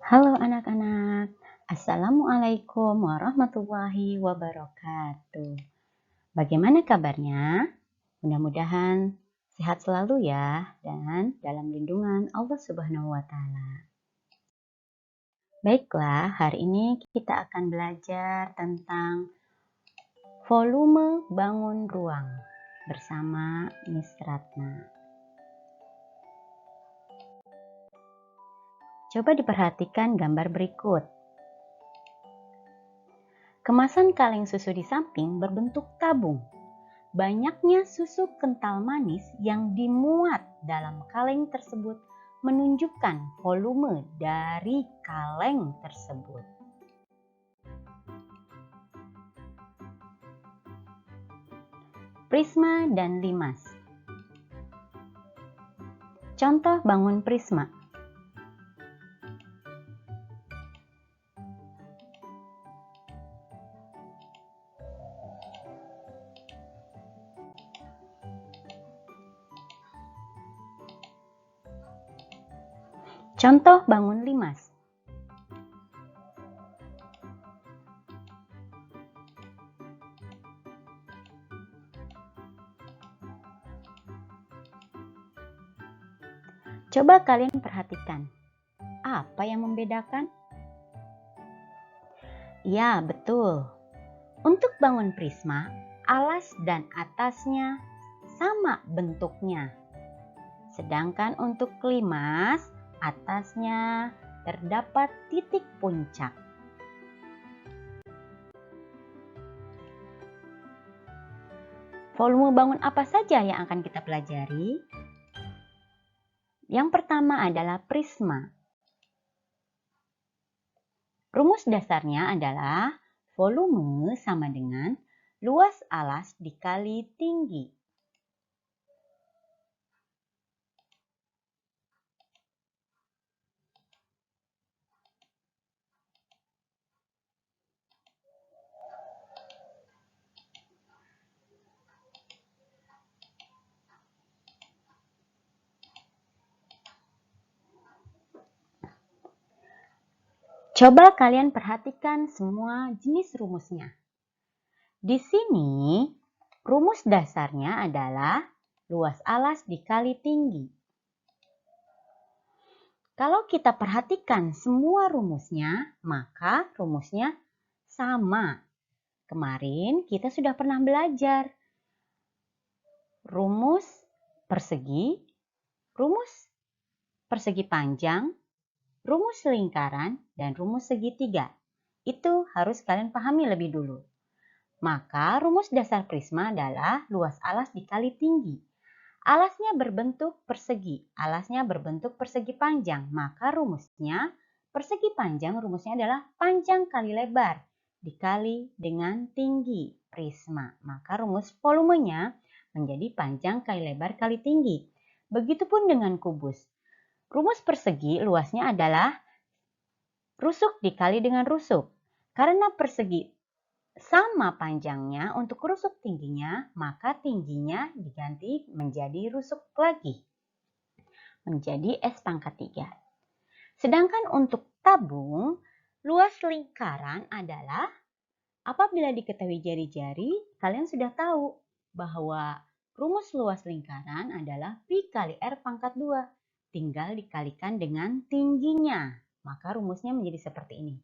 Halo anak-anak, Assalamualaikum warahmatullahi wabarakatuh. Bagaimana kabarnya? Mudah-mudahan sehat selalu ya dan dalam lindungan Allah Subhanahu wa Ta'ala. Baiklah, hari ini kita akan belajar tentang volume bangun ruang bersama Miss Ratna. Coba diperhatikan gambar berikut. Kemasan kaleng susu di samping berbentuk tabung. Banyaknya susu kental manis yang dimuat dalam kaleng tersebut menunjukkan volume dari kaleng tersebut. Prisma dan limas. Contoh bangun prisma. Contoh bangun limas. Coba kalian perhatikan, apa yang membedakan? Ya, betul. Untuk bangun prisma, alas dan atasnya sama bentuknya. Sedangkan untuk limas, atasnya terdapat titik puncak. Volume bangun apa saja yang akan kita pelajari? Yang pertama adalah prisma. Rumus dasarnya adalah volume sama dengan luas alas dikali tinggi. Coba kalian perhatikan semua jenis rumusnya. Di sini, rumus dasarnya adalah luas alas dikali tinggi. Kalau kita perhatikan semua rumusnya, maka rumusnya sama. Kemarin kita sudah pernah belajar rumus persegi panjang, rumus lingkaran, dan rumus segitiga. Itu harus kalian pahami lebih dulu. Maka rumus dasar prisma adalah luas alas dikali tinggi. Alasnya berbentuk persegi, alasnya berbentuk persegi panjang. Maka rumusnya persegi panjang, rumusnya adalah panjang kali lebar dikali dengan tinggi prisma. Maka rumus volumenya menjadi panjang kali lebar kali tinggi. Begitupun dengan kubus. Rumus persegi luasnya adalah rusuk dikali dengan rusuk. Karena persegi sama panjangnya untuk rusuk tingginya, maka tingginya diganti menjadi rusuk lagi. Menjadi S pangkat 3. Sedangkan untuk tabung, luas lingkaran adalah apabila diketahui jari-jari, kalian sudah tahu bahwa rumus luas lingkaran adalah Pi kali R pangkat 2. Tinggal dikalikan dengan tingginya. Maka rumusnya menjadi seperti ini.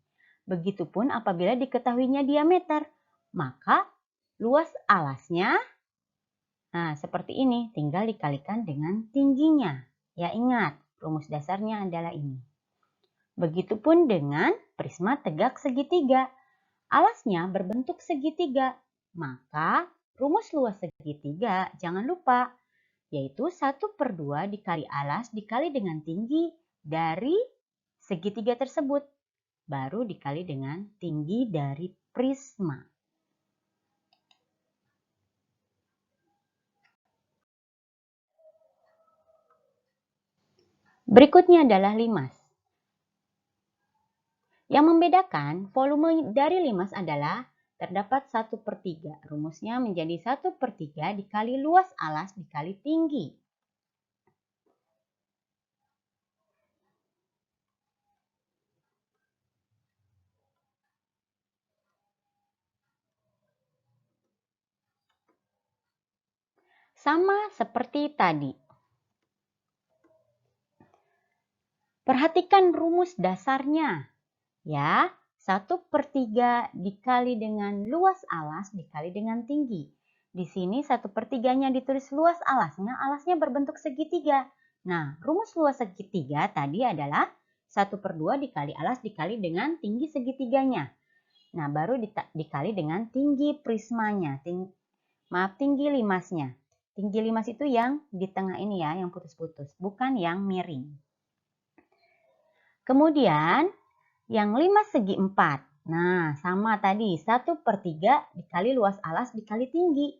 Begitupun apabila diketahuinya diameter, maka luas alasnya seperti ini, tinggal dikalikan dengan tingginya. Ya ingat, rumus dasarnya adalah ini. Begitupun dengan prisma tegak segitiga. Alasnya berbentuk segitiga, maka rumus luas segitiga jangan lupa, yaitu 1/2 dikali alas dikali dengan tinggi dari segitiga tersebut. Baru dikali dengan tinggi dari prisma. Berikutnya adalah limas. Yang membedakan volume dari limas adalah terdapat 1/3. Rumusnya menjadi 1/3 dikali luas alas dikali tinggi. Sama seperti tadi. Perhatikan rumus dasarnya. Ya, 1/3 dikali dengan luas alas dikali dengan tinggi. Di sini 1/3-nya ditulis luas alasnya berbentuk segitiga. Nah, rumus luas segitiga tadi adalah 1/2 dikali alas dikali dengan tinggi segitiganya. Nah, baru dikali dengan tinggi prismanya. Tinggi limasnya. Tinggi limas itu yang di tengah ini ya, yang putus-putus, bukan yang miring. Kemudian, yang limas segi 4. Nah, sama tadi, 1/3 dikali luas alas dikali tinggi.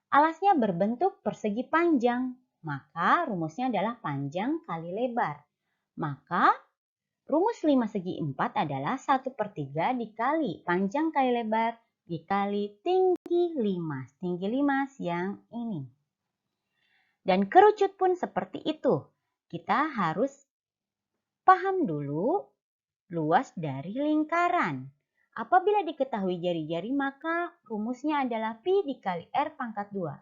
Alasnya berbentuk persegi panjang, maka rumusnya adalah panjang kali lebar. Maka, rumus limas segi 4 adalah 1/3 dikali panjang kali lebar dikali tinggi limas. Tinggi limas yang ini. Dan kerucut pun seperti itu. Kita harus paham dulu luas dari lingkaran. Apabila diketahui jari-jari, maka rumusnya adalah Pi dikali R pangkat 2.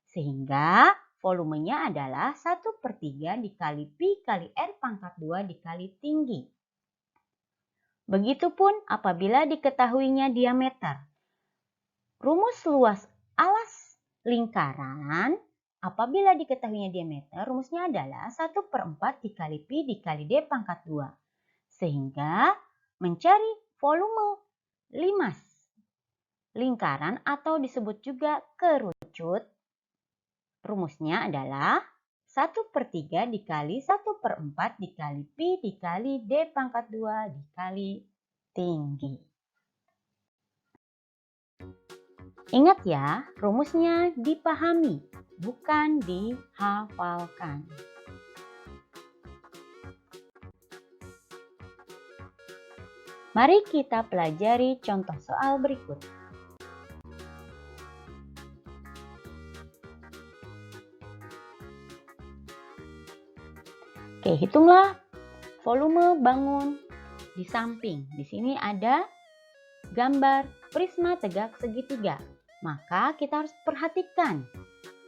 Sehingga volumenya adalah 1/3 dikali Pi kali R pangkat 2 dikali tinggi. Begitupun apabila diketahuinya diameter. Rumus luas alas lingkaran, apabila diketahuinya diameter, rumusnya adalah 1/4 dikali Pi dikali D pangkat 2. Sehingga mencari volume limas lingkaran atau disebut juga kerucut, rumusnya adalah 1/3 dikali 1/4 dikali Pi dikali D pangkat 2 dikali tinggi. Ingat ya, rumusnya dipahami, bukan dihafalkan. Mari kita pelajari contoh soal berikut. Oke, hitunglah volume bangun di samping. Di sini ada gambar prisma tegak segitiga. Maka kita harus perhatikan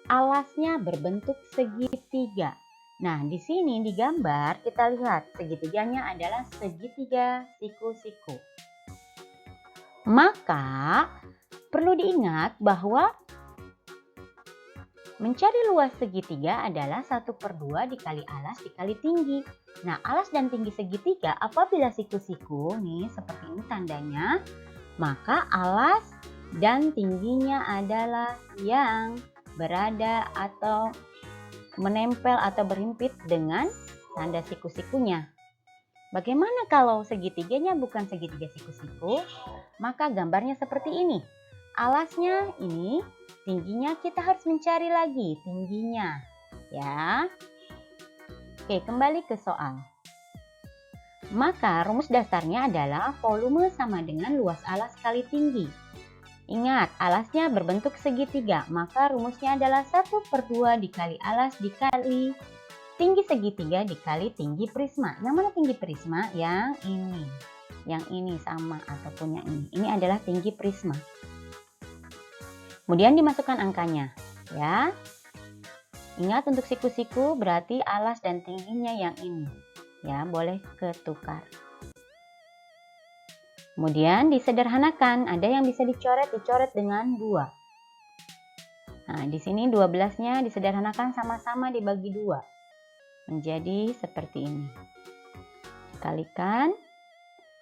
alasnya berbentuk segitiga. Nah, di sini di gambar kita lihat segitiganya adalah segitiga siku-siku. Maka perlu diingat bahwa mencari luas segitiga adalah 1/2 dikali alas dikali tinggi. Nah, alas dan tinggi segitiga apabila siku-siku, nih seperti ini tandanya, maka alas dan tingginya adalah yang berada atau menempel atau berhimpit dengan tanda siku-sikunya. Bagaimana kalau segitiganya bukan segitiga siku-siku? Maka gambarnya seperti ini. Alasnya ini, tingginya kita harus mencari lagi tingginya. Ya. Oke, kembali ke soal. Maka rumus dasarnya adalah volume sama dengan luas alas kali tinggi. Ingat, alasnya berbentuk segitiga, maka rumusnya adalah 1/2 dikali alas dikali tinggi segitiga dikali tinggi prisma. Yang mana tinggi prisma? Yang ini. Yang ini sama ataupun yang ini. Ini adalah tinggi prisma. Kemudian dimasukkan angkanya. Ya. Ingat untuk siku-siku berarti alas dan tingginya yang ini. Ya, boleh ketukar. Kemudian disederhanakan, ada yang bisa dicoret dengan 2. Nah, di sini 12-nya disederhanakan sama-sama dibagi 2. Menjadi seperti ini. Kalikan,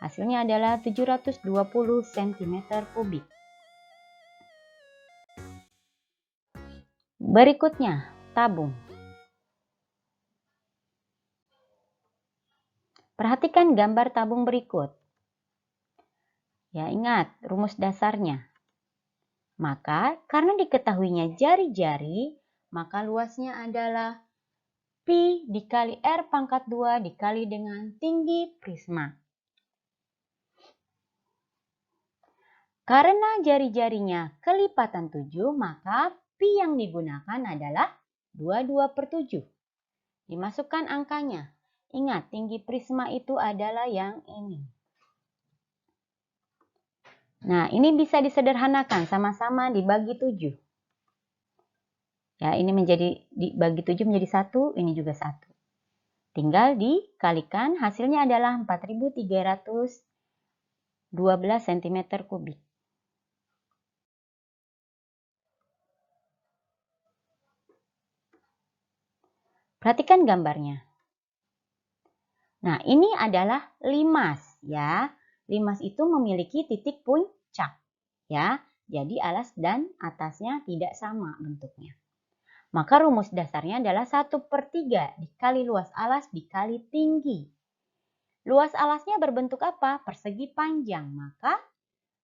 hasilnya adalah 720 cm3. Berikutnya, tabung. Perhatikan gambar tabung berikut. Ya, ingat rumus dasarnya. Maka karena diketahuinya jari-jari, maka luasnya adalah Pi dikali R pangkat 2 dikali dengan tinggi prisma. Karena jari-jarinya kelipatan 7, maka Pi yang digunakan adalah 22/7. Dimasukkan angkanya. Ingat, tinggi prisma itu adalah yang ini. Nah, ini bisa disederhanakan sama-sama dibagi 7. Ya, ini dibagi 7 menjadi 1, ini juga 1. Tinggal dikalikan, hasilnya adalah 4.312 cm kubik. Perhatikan gambarnya. Nah, ini adalah limas ya. Limas itu memiliki titik puncak ya. Jadi alas dan atasnya tidak sama bentuknya. Maka rumus dasarnya adalah 1/3 dikali luas alas dikali tinggi. Luas alasnya berbentuk apa? Persegi panjang. Maka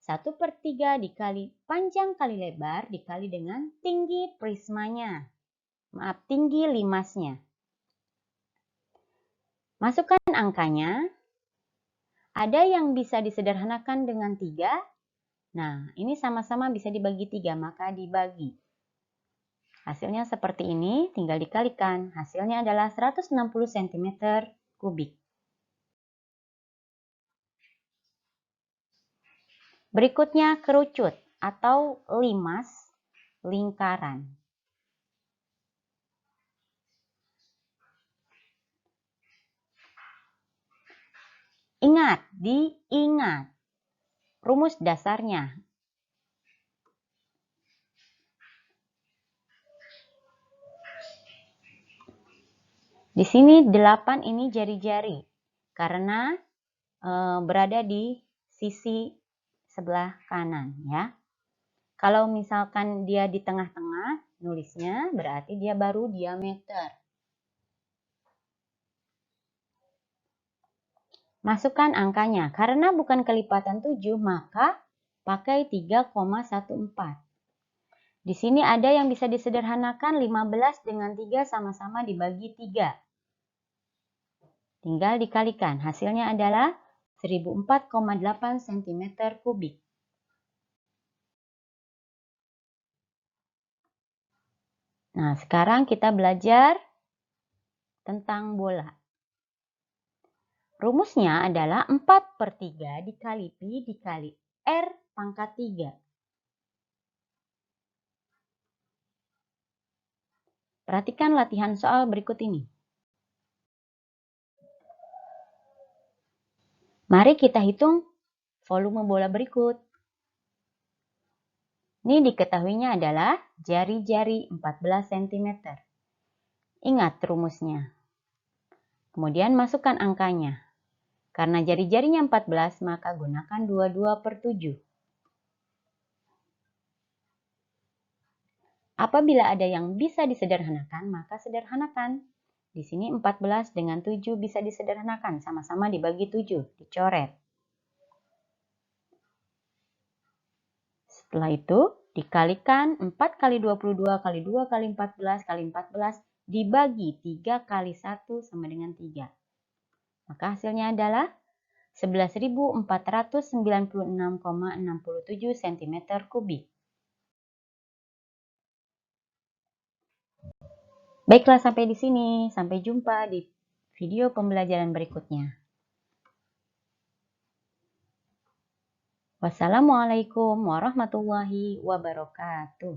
1/3 dikali panjang kali lebar dikali dengan tinggi prismanya. Maaf, tinggi limasnya. Masukkan angkanya. Ada yang bisa disederhanakan dengan 3. Nah, ini sama-sama bisa dibagi 3, maka dibagi. Hasilnya seperti ini, tinggal dikalikan. Hasilnya adalah 160 cm kubik. Berikutnya kerucut atau limas lingkaran. Ingat, diingat rumus dasarnya. Di sini 8 ini jari-jari karena berada di sisi sebelah kanan ya. Kalau misalkan dia di tengah-tengah nulisnya berarti dia baru diameter. Masukkan angkanya. Karena bukan kelipatan 7 maka pakai 3,14. Di sini ada yang bisa disederhanakan 15 dengan 3 sama-sama dibagi 3. Tinggal dikalikan. Hasilnya adalah 1004,8 cm kubik. Nah, sekarang kita belajar tentang bola. Rumusnya adalah 4/3 dikali Pi dikali R pangkat 3. Perhatikan latihan soal berikut ini. Mari kita hitung volume bola berikut. Ini diketahuinya adalah jari-jari 14 cm. Ingat rumusnya. Kemudian masukkan angkanya. Karena jari-jarinya 14, maka gunakan 22/7. Apabila ada yang bisa disederhanakan, maka sederhanakan. Di sini 14 dengan 7 bisa disederhanakan, sama-sama dibagi 7, dicoret. Setelah itu, dikalikan 4 kali 22 kali 2 kali 14 kali 14 dibagi 3 kali 1 sama dengan 3. Maka hasilnya adalah 11.496,67 cm kubik. Baiklah, sampai di sini. Sampai jumpa di video pembelajaran berikutnya. Wassalamualaikum warahmatullahi wabarakatuh.